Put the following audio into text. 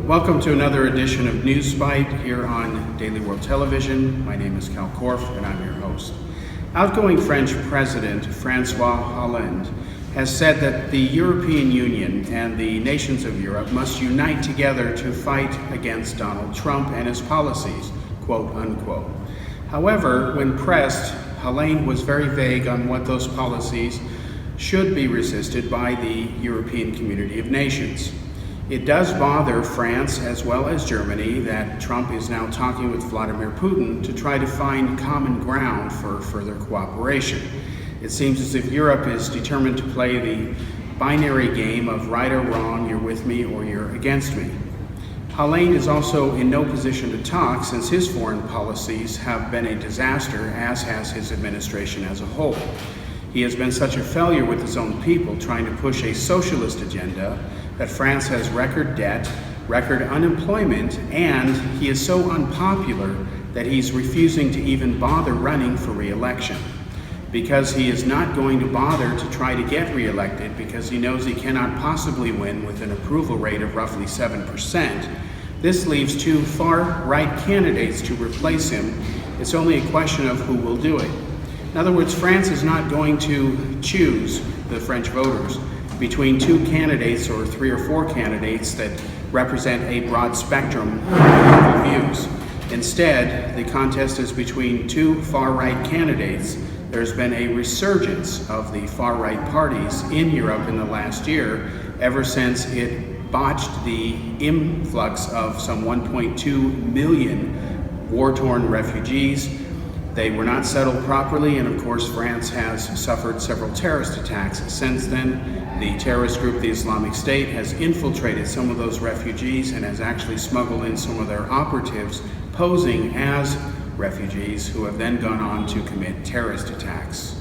Welcome to another edition of News Bite here on Daily World Television. My name is Kal Korff and I'm your host. Outgoing French President Francois Hollande has said that the European Union and the nations of Europe must unite together to fight against Donald Trump and his policies, quote unquote. However, when pressed, Hollande was very vague on what those policies should be resisted by the European community of nations. It does bother France as well as Germany that Trump is now talking with Vladimir Putin to try to find common ground for further cooperation. It seems as if Europe is determined to play the binary game of right or wrong, you're with me or you're against me. Hollande is also in no position to talk since his foreign policies have been a disaster, as has his administration as a whole. He has been such a failure with his own people, trying to push a socialist agenda, that France has record debt, record unemployment, and he is so unpopular that he's refusing to even bother running for re-election. Because he is not going to bother to try to get re-elected because he knows he cannot possibly win with an approval rate of roughly 7%, this leaves two far-right candidates to replace him. It's only a question of who will do it. In other words, France is not going to choose the French voters between two candidates or three or four candidates that represent a broad spectrum of views. Instead, the contest is between two far-right candidates. There's been a resurgence of the far-right parties in Europe in the last year, ever since it botched the influx of some 1.2 million war-torn refugees. They were not settled properly, and of course France has suffered several terrorist attacks since then. The terrorist group, the Islamic State, has infiltrated some of those refugees and has actually smuggled in some of their operatives posing as refugees who have then gone on to commit terrorist attacks.